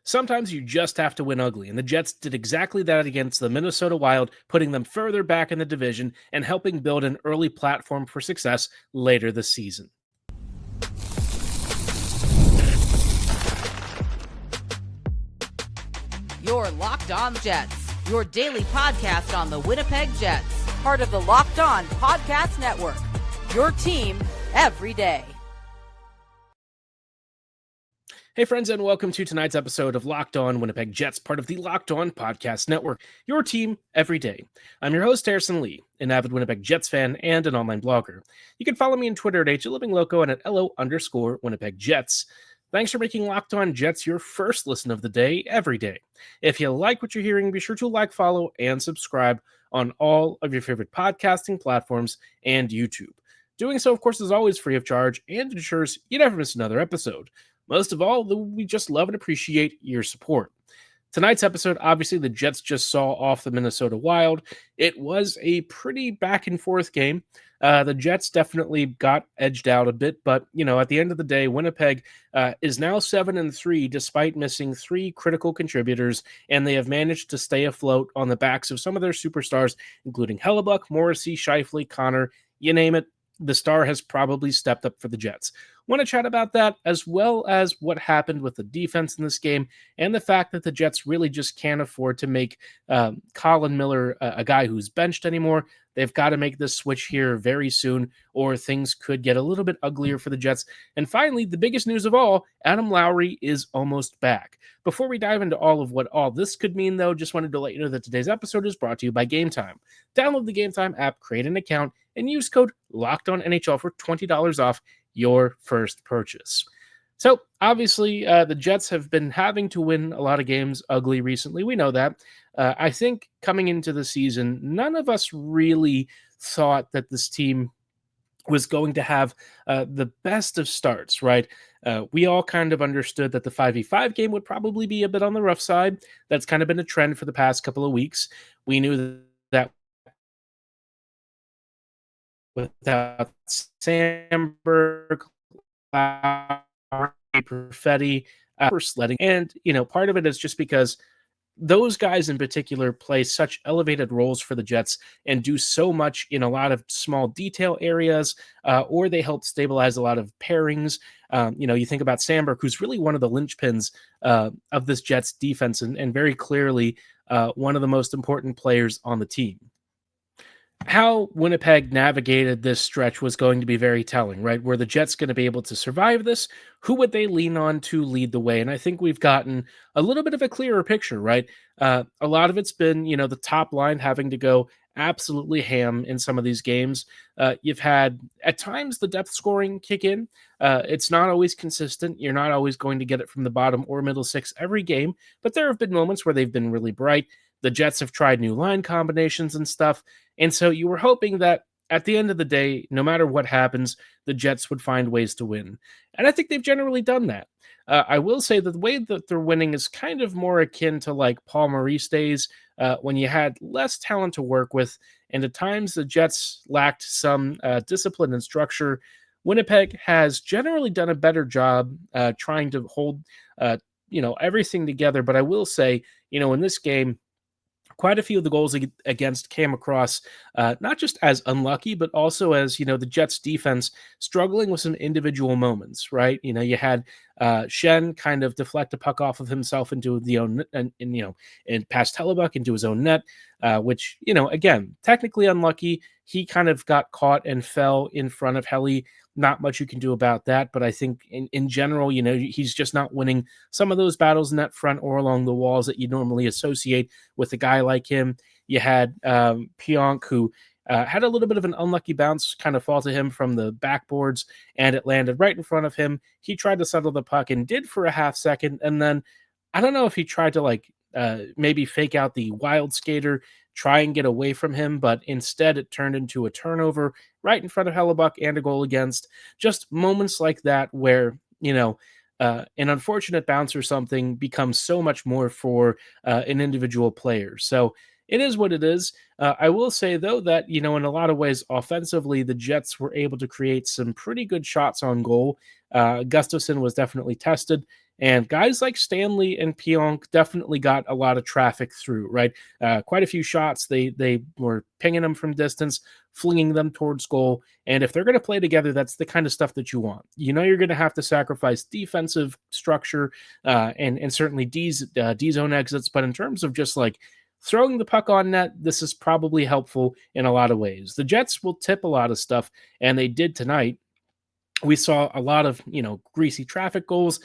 Sometimes you just have to win ugly, and the Jets did exactly that against the Minnesota Wild, putting them further back in the division and helping build an early platform for success later this season. You're Locked On Jets, your daily podcast on the Winnipeg Jets, part of the Locked On Podcast Network, your team every day. Hey friends, and welcome to tonight's episode of Locked On Winnipeg Jets, part of the Locked On Podcast Network, your team every day. I'm your host, Harrison Lee, an avid Winnipeg Jets fan and an online blogger. You can follow me on Twitter at HLivingLoco and at LO_Winnipeg Jets. Thanks for making Locked On Jets your first listen of the day every day. If you like what you're hearing, be sure to like, follow, and subscribe on all of your favorite podcasting platforms and YouTube. Doing so, of course, is always free of charge and ensures you never miss another episode. Most of all, we just love and appreciate your support. Tonight's episode, obviously, the Jets just saw off the Minnesota Wild. It was a pretty back-and-forth game. The Jets definitely got edged out a bit, but, at the end of the day, Winnipeg is now 7-3 despite missing 3 critical contributors, and they have managed to stay afloat on the backs of some of their superstars, including Hellebuyck, Morrissey, Scheifele, Connor, you name it. The star has probably stepped up for the Jets. Want to chat about that, as well as what happened with the defense in this game, and the fact that the Jets really just can't afford to make Colin Miller a guy who's benched anymore. They've got to make this switch here very soon, or things could get a little bit uglier for the Jets. And finally, the biggest news of all, Adam Lowry is almost back. Before we dive into all of what all this could mean, though, just wanted to let you know that today's episode is brought to you by Gametime. Download the Gametime app, create an account, and use code LOCKEDONNHL for $20 off your first purchase. So, obviously, the Jets have been having to win a lot of games ugly recently. We know that. I think coming into the season, none of us really thought that this team was going to have the best of starts, right? We all kind of understood that the 5v5 game would probably be a bit on the rough side. That's kind of been a trend for the past couple of weeks. We knew that without Sandberg, Perfetti, sledding. And, part of it is just because those guys in particular play such elevated roles for the Jets and do so much in a lot of small detail areas, or they help stabilize a lot of pairings. You think about Sandberg, who's really one of the linchpins of this Jets defense and very clearly one of the most important players on the team. How Winnipeg navigated this stretch was going to be very telling, right? Were the Jets going to be able to survive this? Who would they lean on to lead the way? And I think we've gotten a little bit of a clearer picture, right? A lot of it's been, the top line having to go absolutely ham in some of these games. You've had, at times, the depth scoring kick in. It's not always consistent. You're not always going to get it from the bottom or middle six every game, but there have been moments where they've been really bright. The Jets have tried new line combinations and stuff. And so you were hoping that at the end of the day, no matter what happens, the Jets would find ways to win. And I think they've generally done that. I will say that the way that they're winning is kind of more akin to like Paul Maurice days when you had less talent to work with. And at times the Jets lacked some discipline and structure. Winnipeg has generally done a better job trying to hold, everything together. But I will say, in this game, quite a few of the goals against came across not just as unlucky, but also as, the Jets defense struggling with some individual moments, right? You had Shen kind of deflect a puck off of himself into the own, and past Hellebuyck into his own net, which, again, technically unlucky. He kind of got caught and fell in front of Helly. Not much you can do about that, but I think in general, he's just not winning some of those battles in that front or along the walls that you normally associate with a guy like him. You had Pionk, who had a little bit of an unlucky bounce kind of fall to him from the backboards, and it landed right in front of him. He tried to settle the puck and did for a half second, and then I don't know if he tried to maybe fake out the wild skater, try and get away from him, but instead it turned into a turnover right in front of Hellebuyck and a goal against. Just moments like that where, an unfortunate bounce or something becomes so much more for an individual player. So it is what it is. I will say, though, that, in a lot of ways, offensively, the Jets were able to create some pretty good shots on goal. Gustafsson was definitely tested. And guys like Stanley and Pionk definitely got a lot of traffic through, right? Quite a few shots. They were pinging them from distance, flinging them towards goal. And if they're going to play together, that's the kind of stuff that you want. You know, you're going to have to sacrifice defensive structure and certainly D zone exits. But in terms of just like throwing the puck on net, this is probably helpful in a lot of ways. The Jets will tip a lot of stuff, and they did tonight. We saw a lot of, greasy traffic goals.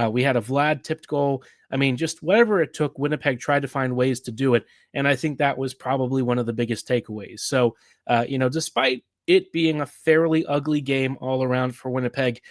We had a Vlad tipped goal. I mean, just whatever it took, Winnipeg tried to find ways to do it. And I think that was probably one of the biggest takeaways. So, despite it being a fairly ugly game all around for Winnipeg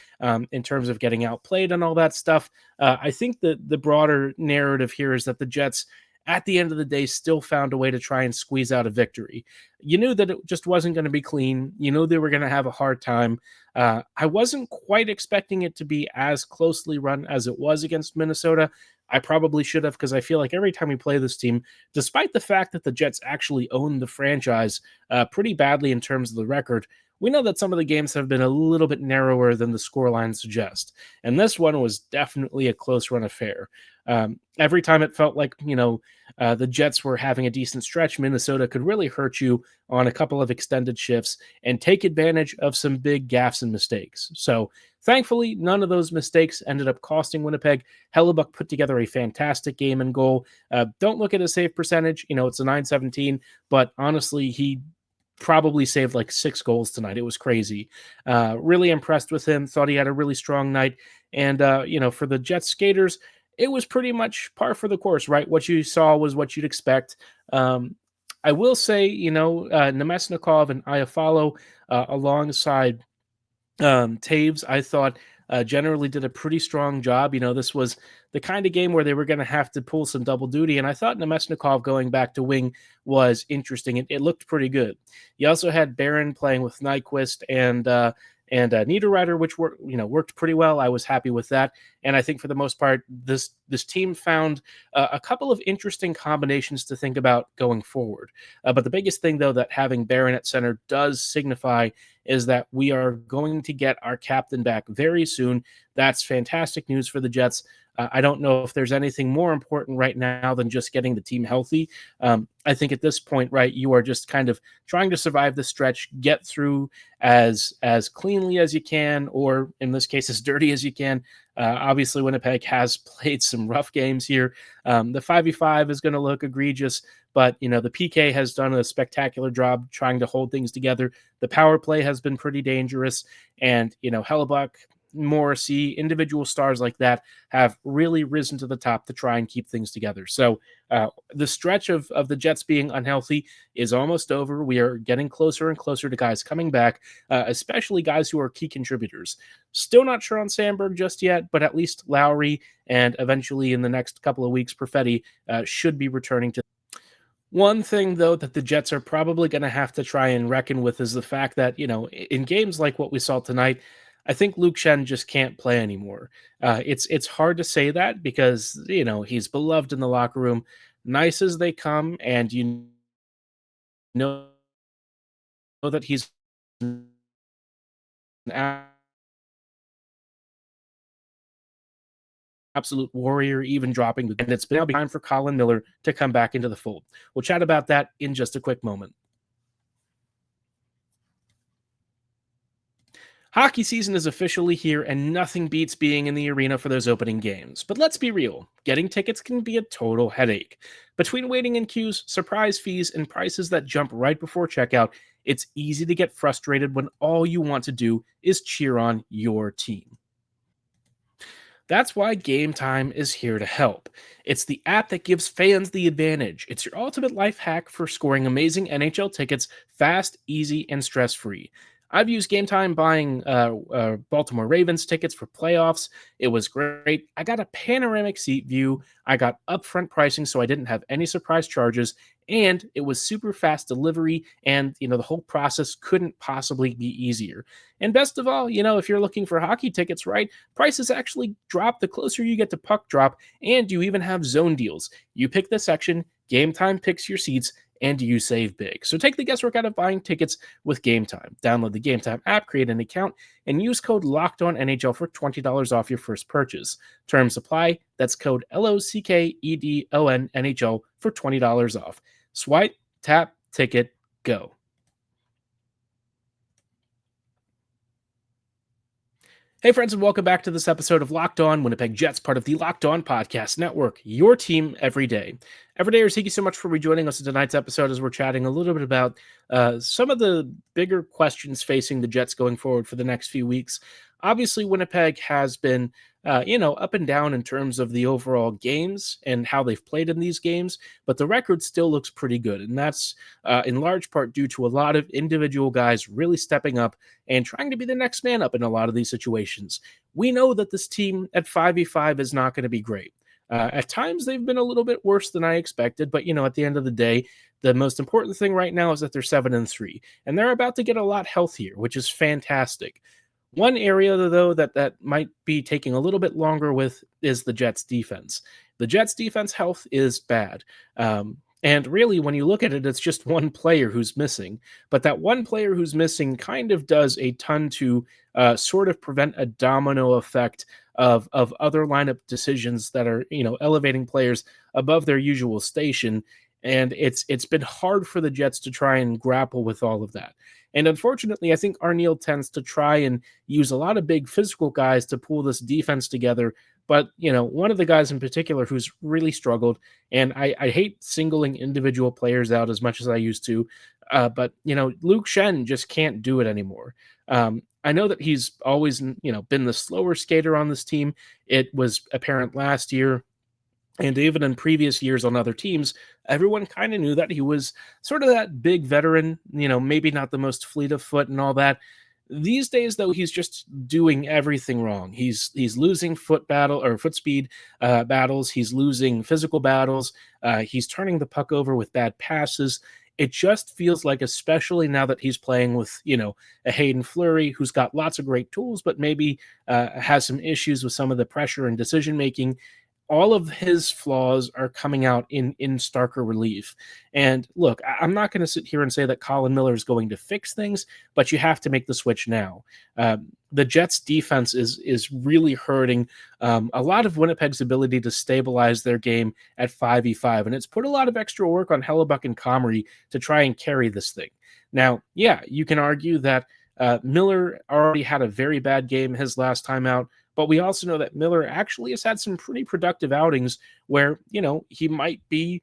in terms of getting outplayed and all that stuff, I think that the broader narrative here is that the Jets, at the end of the day, still found a way to try and squeeze out a victory. You knew that it just wasn't going to be clean. You knew they were going to have a hard time. I wasn't quite expecting it to be as closely run as it was against Minnesota. I probably should have, because I feel like every time we play this team, despite the fact that the Jets actually own the franchise pretty badly in terms of the record, we know that some of the games have been a little bit narrower than the scoreline suggest. And this one was definitely a close run affair. Every time it felt like, the Jets were having a decent stretch, Minnesota could really hurt you on a couple of extended shifts and take advantage of some big gaffes and mistakes. So thankfully, none of those mistakes ended up costing Winnipeg. Hellebuck put together a fantastic game and goal. Don't look at his save percentage. It's a 917, but honestly, he probably saved like 6 goals tonight. It was crazy. Really impressed with him. Thought he had a really strong night. And, for the Jets skaters, it was pretty much par for the course, right? What you saw was what you'd expect. I will say, Nemesnikov and Iafallo alongside Taves, I thought generally did a pretty strong job. This was the kind of game where they were going to have to pull some double duty, and I thought Nemesnikov going back to wing was interesting. It looked pretty good. You also had Barron playing with Nyquist and Niederreiter, which worked pretty well. I was happy with that, and I think for the most part, this team found a couple of interesting combinations to think about going forward. But the biggest thing, though, that having Barron at center does signify is that we are going to get our captain back very soon. That's fantastic news for the Jets. I don't know if there's anything more important right now than just getting the team healthy. I think at this point, right, you are just kind of trying to survive the stretch, get through as cleanly as you can, or in this case, as dirty as you can. Obviously, Winnipeg has played some rough games here. The 5v5 is going to look egregious, but, the PK has done a spectacular job trying to hold things together. The power play has been pretty dangerous, and, Hellebuck, Morrissey, individual stars like that have really risen to the top to try and keep things together. So the stretch of the Jets being unhealthy is almost over. We are getting closer and closer to guys coming back, especially guys who are key contributors. Still not sure on Sandberg just yet, but at least Lowry and eventually in the next couple of weeks, Perfetti should be returning to. One thing, though, that the Jets are probably going to have to try and reckon with is the fact that, in games like what we saw tonight, I think Luke Shen just can't play anymore. It's hard to say that because, he's beloved in the locker room, nice as they come, and know that he's an absolute warrior, even dropping the. And it's been time for Colin Miller to come back into the fold. We'll chat about that in just a quick moment. Hockey season is officially here, and nothing beats being in the arena for those opening games. But let's be real, getting tickets can be a total headache. Between waiting in queues, surprise fees, and prices that jump right before checkout, it's easy to get frustrated when all you want to do is cheer on your team. That's why Gametime is here to help. It's the app that gives fans the advantage. It's your ultimate life hack for scoring amazing NHL tickets fast, easy, and stress-free. I've used Gametime buying Baltimore Ravens tickets for playoffs. It was great. I got a panoramic seat view. I got upfront pricing, so I didn't have any surprise charges. And it was super fast delivery, and the whole process couldn't possibly be easier. And best of all, if you're looking for hockey tickets, right, prices actually drop the closer you get to puck drop, and you even have zone deals. You pick the section, Gametime picks your seats, and you save big. So take the guesswork out of buying tickets with Gametime. Download the Gametime app, create an account, and use code LOCKEDONNHL for $20 off your first purchase. Terms apply. That's code LOCKEDONNHL for $20 off. Swipe, tap, ticket, go. Hey, friends, and welcome back to this episode of Locked On Winnipeg Jets, part of the Locked On Podcast Network, your team every day. Everydayers, thank you so much for rejoining us in tonight's episode as we're chatting a little bit about some of the bigger questions facing the Jets going forward for the next few weeks. Obviously, Winnipeg has been, up and down in terms of the overall games and how they've played in these games, but the record still looks pretty good. And that's in large part due to a lot of individual guys really stepping up and trying to be the next man up in a lot of these situations. We know that this team at 5v5 is not going to be great. At times, they've been a little bit worse than I expected, but, at the end of the day, the most important thing right now is that they're 7-3, and they're about to get a lot healthier, which is fantastic. One area, though, that might be taking a little bit longer with is the Jets' defense. The Jets' defense health is bad. And really, when you look at it, it's just one player who's missing. But that one player who's missing kind of does a ton to sort of prevent a domino effect of other lineup decisions that are, elevating players above their usual station. And it's been hard for the Jets to try and grapple with all of that. And unfortunately, I think Arneal tends to try and use a lot of big physical guys to pull this defense together. But, one of the guys in particular who's really struggled, and I hate singling individual players out as much as I used to, but, Luke Schenn just can't do it anymore. I know that he's always, been the slower skater on this team. It was apparent last year. And even in previous years on other teams, everyone kind of knew that he was sort of that big veteran, maybe not the most fleet of foot and all that. These days, though, he's just doing everything wrong. He's losing foot speed battles. He's losing physical battles. He's turning the puck over with bad passes. It just feels like, especially now that he's playing with, a Hayden Fleury who's got lots of great tools, but maybe has some issues with some of the pressure and decision making. All of his flaws are coming out in starker relief. And look, I'm not going to sit here and say that Colin Miller is going to fix things, but you have to make the switch now. The Jets' defense is really hurting a lot of Winnipeg's ability to stabilize their game at 5v5, and it's put a lot of extra work on Hellebuyck and Comrie to try and carry this thing. Now, yeah, you can argue that Miller already had a very bad game his last time out, but we also know that Miller actually has had some pretty productive outings where, he might be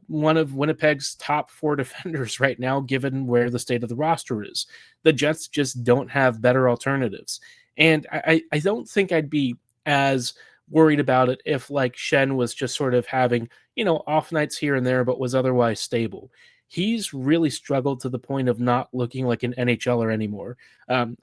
one of Winnipeg's top 4 defenders right now, given where the state of the roster is. The Jets just don't have better alternatives. And I don't think I'd be as worried about it if, like, Schenn was just sort of having, off nights here and there, but was otherwise stable. He's really struggled to the point of not looking like an NHLer anymore.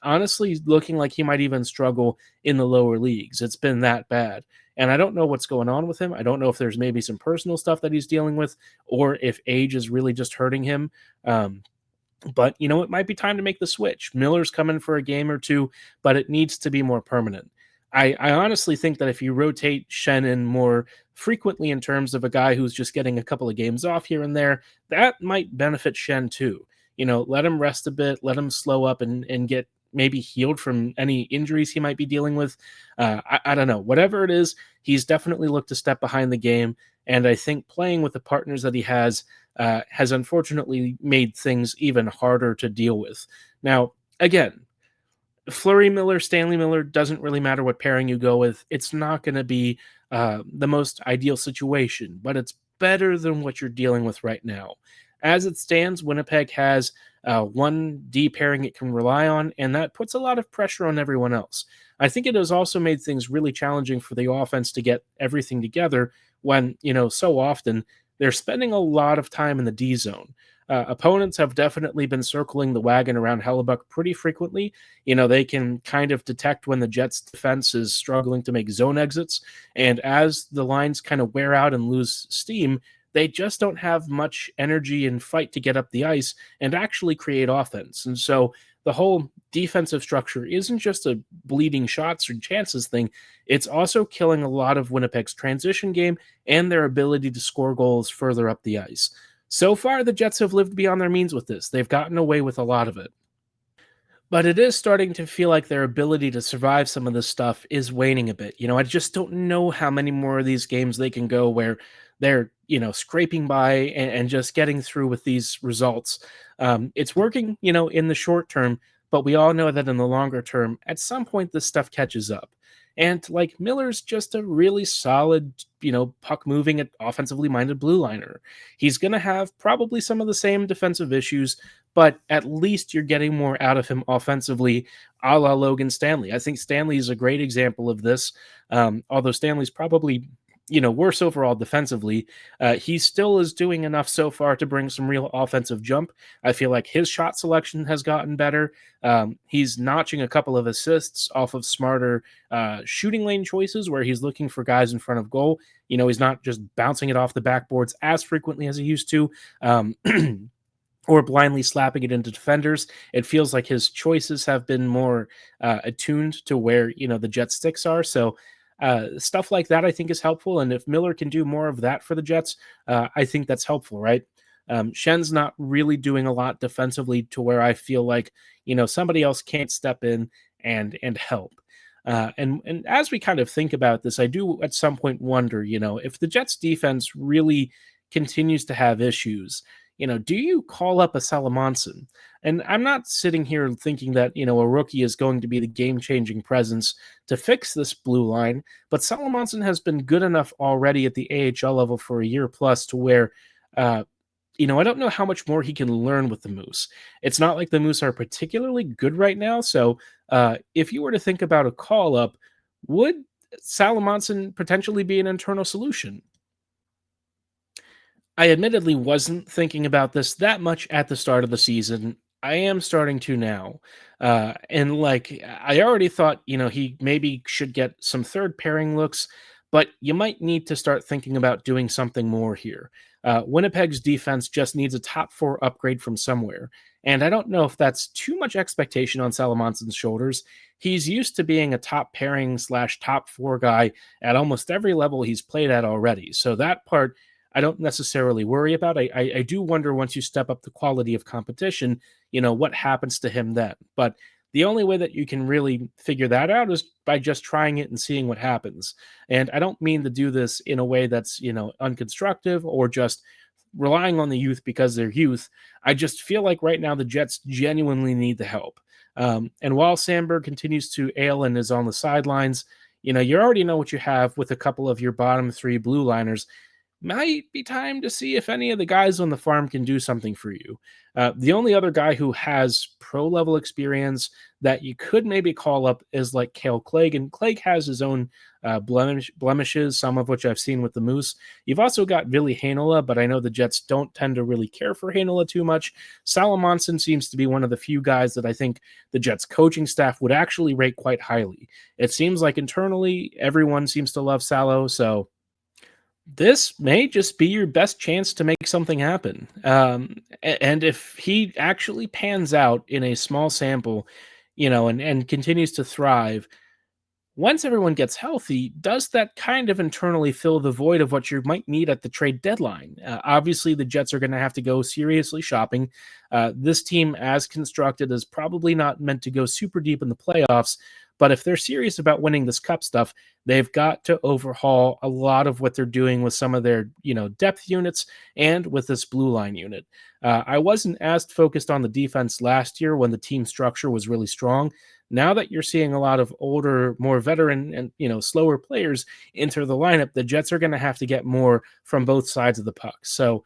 Honestly, looking like he might even struggle in the lower leagues. It's been that bad. And I don't know what's going on with him. I don't know if there's maybe some personal stuff that he's dealing with or if age is really just hurting him. But, it might be time to make the switch. Miller's coming for a game or two, but it needs to be more permanent. I honestly think that if you rotate Schenn in more frequently in terms of a guy who's just getting a couple of games off here and there, that might benefit Schenn too. Let him rest a bit, let him slow up and get maybe healed from any injuries he might be dealing with. I don't know. Whatever it is, he's definitely looked to step behind the game. And I think playing with the partners that he has unfortunately made things even harder to deal with. Now, again, Fleury Miller, Stanley Miller, doesn't really matter what pairing you go with. It's not going to be the most ideal situation, but it's better than what you're dealing with right now. As it stands, Winnipeg has one D pairing it can rely on, and that puts a lot of pressure on everyone else. I think it has also made things really challenging for the offense to get everything together when, so often they're spending a lot of time in the D zone. Opponents have definitely been circling the wagon around Hellebuyck pretty frequently. They can kind of detect when the Jets' defense is struggling to make zone exits. And as the lines kind of wear out and lose steam, they just don't have much energy and fight to get up the ice and actually create offense. And so the whole defensive structure isn't just a bleeding shots or chances thing. It's also killing a lot of Winnipeg's transition game and their ability to score goals further up the ice. So far, the Jets have lived beyond their means with this. They've gotten away with a lot of it. But it is starting to feel like their ability to survive some of this stuff is waning a bit. I just don't know how many more of these games they can go where they're, scraping by and just getting through with these results. It's working, in the short term, but we all know that in the longer term, at some point, this stuff catches up. And like Miller's just a really solid, puck moving, offensively minded blue liner. He's going to have probably some of the same defensive issues, but at least you're getting more out of him offensively, a la Logan Stanley. I think Stanley is a great example of this. Although Stanley's probably, worse overall defensively, he still is doing enough so far to bring some real offensive jump. I feel like his shot selection has gotten better. He's notching a couple of assists off of smarter shooting lane choices where he's looking for guys in front of goal. He's not just bouncing it off the backboards as frequently as he used to. Or blindly slapping it into defenders. It feels like his choices have been more attuned to where, the Jets sticks are. So stuff like that, I think, is helpful. And if Miller can do more of that for the Jets, I think that's helpful, right? Shen's not really doing a lot defensively to where I feel like, somebody else can't step in and help. And as we kind of think about this, I do at some point wonder, if the Jets defense really continues to have issues, do you call up a Salamonson? And I'm not sitting here thinking that, a rookie is going to be the game-changing presence to fix this blue line, but Salamonson has been good enough already at the AHL level for a year plus to where, I don't know how much more he can learn with the Moose. It's not like the Moose are particularly good right now, so if you were to think about a call-up, would Salamonson potentially be an internal solution? I admittedly wasn't thinking about this that much at the start of the season. I am starting to now. And like, I already thought, he maybe should get some third pairing looks, but you might need to start thinking about doing something more here. Winnipeg's defense just needs a top four upgrade from somewhere. And I don't know if that's too much expectation on Salamonson's shoulders. He's used to being a top pairing / top four guy at almost every level he's played at already. So that part, I don't necessarily worry about. I do wonder once you step up the quality of competition, what happens to him then. But the only way that you can really figure that out is by just trying it and seeing what happens. And I don't mean to do this in a way that's, unconstructive or just relying on the youth because they're youth. I just feel like right now the Jets genuinely need the help. And while Sandberg continues to ail and is on the sidelines, you already know what you have with a couple of your bottom three blue liners. Might be time to see if any of the guys on the farm can do something for you. The only other guy who has pro-level experience that you could maybe call up is like Cale Clegg, and Clegg has his own blemishes, some of which I've seen with the Moose. You've also got Ville Heinola, but I know the Jets don't tend to really care for Heinola too much. Salamonson seems to be one of the few guys that I think the Jets coaching staff would actually rate quite highly. It seems like internally everyone seems to love Salo, so this may just be your best chance to make something happen. And if he actually pans out in a small sample, and continues to thrive, once everyone gets healthy, does that kind of internally fill the void of what you might need at the trade deadline? Obviously, the Jets are going to have to go seriously shopping. This team, as constructed, is probably not meant to go super deep in the playoffs. But if they're serious about winning this cup stuff, they've got to overhaul a lot of what they're doing with some of their, depth units and with this blue line unit. I wasn't as focused on the defense last year when the team structure was really strong. Now that you're seeing a lot of older, more veteran and, slower players enter the lineup, the Jets are going to have to get more from both sides of the puck. So,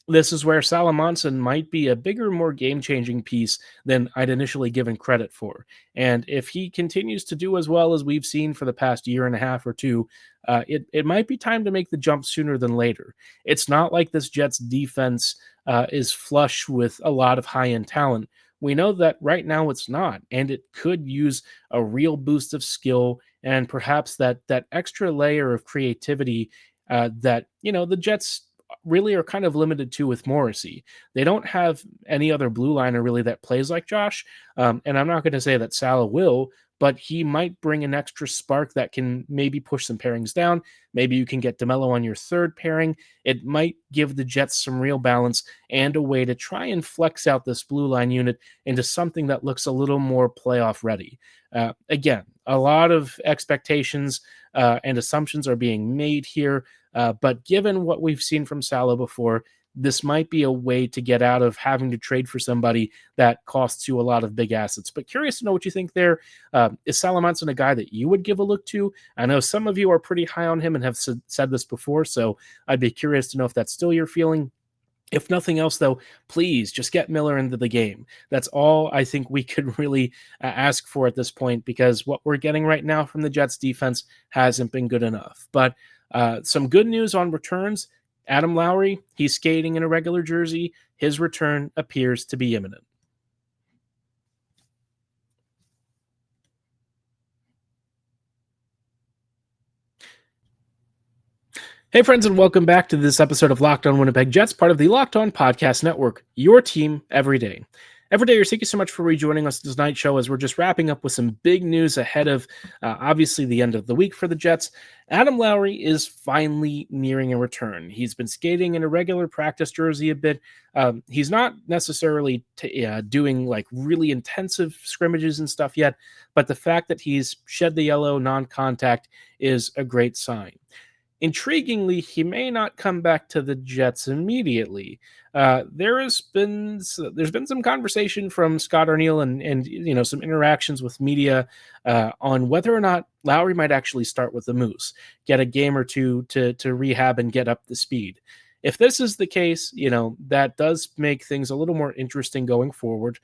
this is where Salamonson might be a bigger, more game-changing piece than I'd initially given credit for. And if he continues to do as well as we've seen for the past year and a half or two, it might be time to make the jump sooner than later. It's not like this Jets defense is flush with a lot of high-end talent. We know that right now it's not, and it could use a real boost of skill and perhaps that extra layer of creativity that, the Jets really are kind of limited to with Morrissey. They don't have any other blue liner really that plays like Josh. And I'm not going to say that Salah will, but he might bring an extra spark that can maybe push some pairings down. Maybe you can get DeMello on your third pairing. It might give the Jets some real balance and a way to try and flex out this blue line unit into something that looks a little more playoff ready. Again, a lot of expectations and assumptions are being made here, but given what we've seen from Salah before, this might be a way to get out of having to trade for somebody that costs you a lot of big assets. But curious to know what you think there. Is Salamanson a guy that you would give a look to? I know some of you are pretty high on him and have said this before, so I'd be curious to know if that's still your feeling. If nothing else, though, please just get Miller into the game. That's all I think we could really ask for at this point, because what we're getting right now from the Jets defense hasn't been good enough. But some good news on returns. Adam Lowry, he's skating in a regular jersey. His return appears to be imminent. Hey, friends, and welcome back to this episode of Locked On Winnipeg Jets, part of the Locked On Podcast Network, your team every day. Every day, thank you so much for rejoining us tonight show as we're just wrapping up with some big news ahead of, obviously, the end of the week for the Jets. Adam Lowry is finally nearing a return. He's been skating in a regular practice jersey a bit. He's not necessarily doing like really intensive scrimmages and stuff yet, but the fact that he's shed the yellow non-contact is a great sign. Intriguingly, he may not come back to the Jets immediately. There's been some conversation from Scott Arniel and some interactions with media on whether or not Lowry might actually start with the Moose, get a game or two to rehab and get up to speed. If this is the case, that does make things a little more interesting going forward.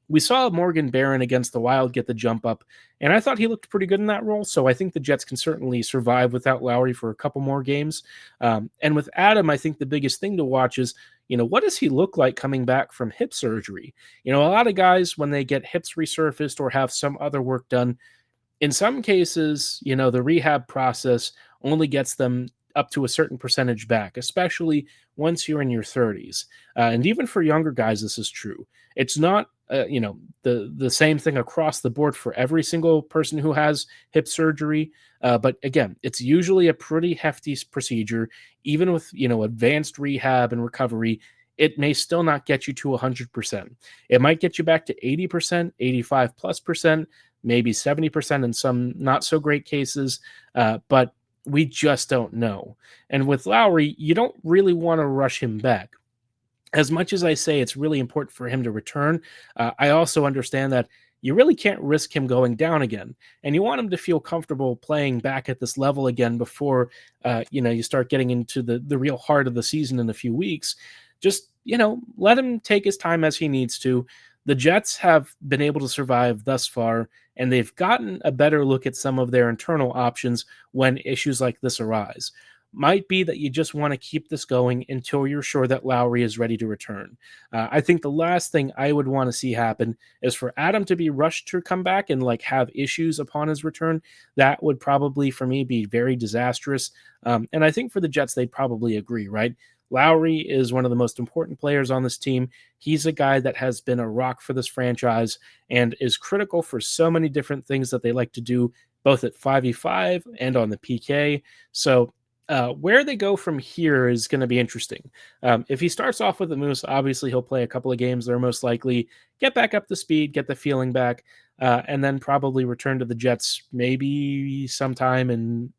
We saw Morgan Barron against the Wild get the jump up, and I thought he looked pretty good in that role, so I think the Jets can certainly survive without Lowry for a couple more games. And with Adam, I think the biggest thing to watch is, what does he look like coming back from hip surgery? A lot of guys, when they get hips resurfaced or have some other work done, in some cases, the rehab process only gets them up to a certain percentage back, especially once you're in your 30s. And even for younger guys, this is true. It's not, the same thing across the board for every single person who has hip surgery. But again, it's usually a pretty hefty procedure. Even with, advanced rehab and recovery, it may still not get you to 100%. It might get you back to 80%, 85+%, maybe 70% in some not so great cases. But we just don't know. And with Lowry, you don't really want to rush him back. As much as I say it's really important for him to return, I also understand that you really can't risk him going down again. And you want him to feel comfortable playing back at this level again before, you start getting into the real heart of the season in a few weeks. Just, let him take his time as he needs to. The Jets have been able to survive thus far, and they've gotten a better look at some of their internal options when issues like this arise. Might be that you just want to keep this going until you're sure that Lowry is ready to return. I think the last thing I would want to see happen is for Adam to be rushed to come back and have issues upon his return. That would probably, for me, be very disastrous. And I think for the Jets, they'd probably agree, right? Lowry is one of the most important players on this team. He's a guy that has been a rock for this franchise and is critical for so many different things that they like to do, both at 5v5 and on the PK. So where they go from here is going to be interesting. If he starts off with the Moose, obviously he'll play a couple of games there, most likely get back up to speed, get the feeling back, and then probably return to the Jets maybe sometime in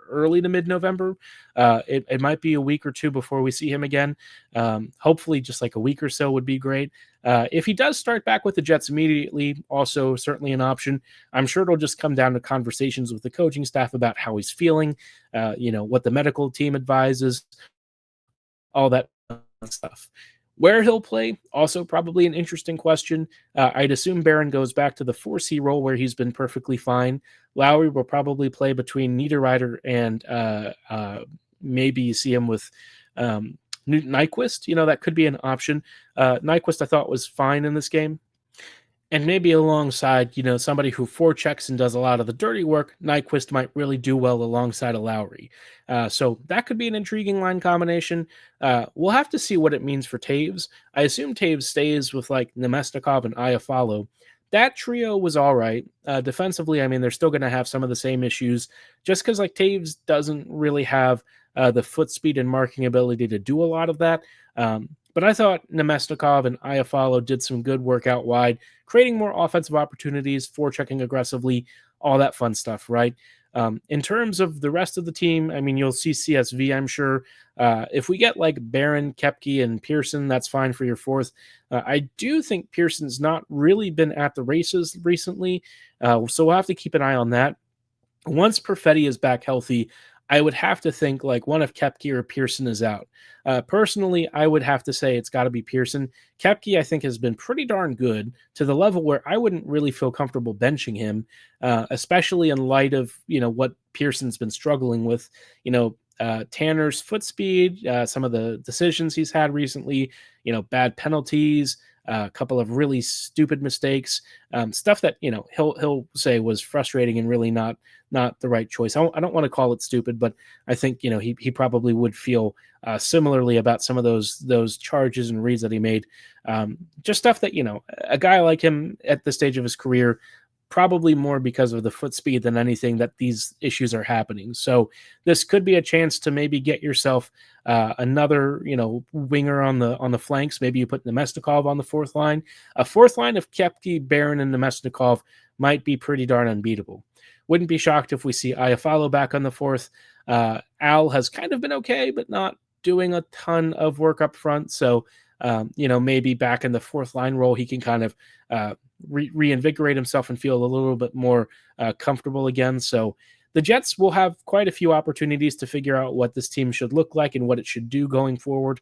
early to mid-November. It might be a week or two before we see him again. Hopefully just like a week or so would be great. If he does start back with the Jets immediately, also certainly an option. I'm sure it'll just come down to conversations with the coaching staff about how he's feeling, what the medical team advises, all that stuff. Where he'll play, also probably an interesting question. I'd assume Barron goes back to the 4C role where he's been perfectly fine. Lowry will probably play between Niederreiter and maybe you see him with Newton Nyquist. That could be an option. Nyquist I thought was fine in this game. And maybe alongside, somebody who forechecks and does a lot of the dirty work, Nyquist might really do well alongside a Lowry. So that could be an intriguing line combination. We'll have to see what it means for Taves. I assume Taves stays with Nemestikov and Iafallo. that trio was all right. Defensively, I mean, they're still going to have some of the same issues just because like Taves doesn't really have the foot speed and marking ability to do a lot of that. But I thought Nemesnikov and Iafallo did some good work out wide, creating more offensive opportunities, forechecking aggressively, all that fun stuff, right? In terms of the rest of the team, I mean, you'll see CSV, I'm sure. If we get like Barron, Kepke, and Pearson, that's fine for your fourth. I do think Pearson's not really been at the races recently, so we'll have to keep an eye on that. Once Perfetti is back healthy, I would have to think like one of Kepke or Pearson is out. Personally, I would have to say it's got to be Pearson. Kepke, I think, has been pretty darn good to the level where I wouldn't really feel comfortable benching him, especially in light of, what Pearson's been struggling with. Tanner's foot speed, some of the decisions he's had recently, bad penalties, a couple of really stupid mistakes, stuff that he'll say was frustrating and really not the right choice. I don't want to call it stupid, but I think he probably would feel similarly about some of those charges and reads that he made. Just stuff that a guy like him at this stage of his career, probably more because of the foot speed than anything that these issues are happening. So this could be a chance to maybe get yourself another, winger on the flanks. Maybe you put Nemesnikov on the fourth line. A fourth line of Kepke, Barron, and Nemesnikov might be pretty darn unbeatable. Wouldn't be shocked if we see Iafallo back on the fourth. Al has kind of been okay, but not doing a ton of work up front. So, maybe back in the fourth line role, he can kind of reinvigorate himself and feel a little bit more comfortable again. So the Jets will have quite a few opportunities to figure out what this team should look like and what it should do going forward.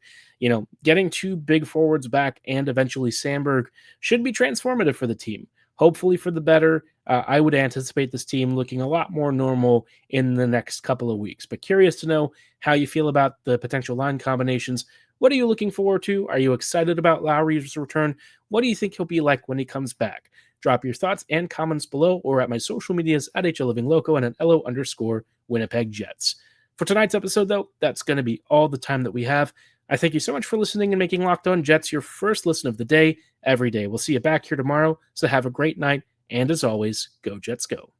Getting two big forwards back and eventually Sandberg should be transformative for the team. Hopefully for the better. I would anticipate this team looking a lot more normal in the next couple of weeks. But curious to know how you feel about the potential line combinations. What are you looking forward to? Are you excited about Lowry's return? What do you think he'll be like when he comes back? Drop your thoughts and comments below or at my social medias at HLivingLoco and at LO_Winnipeg Jets. For tonight's episode, though, that's going to be all the time that we have. I thank you so much for listening and making Locked On Jets your first listen of the day every day. We'll see you back here tomorrow, so have a great night, and as always, go Jets go.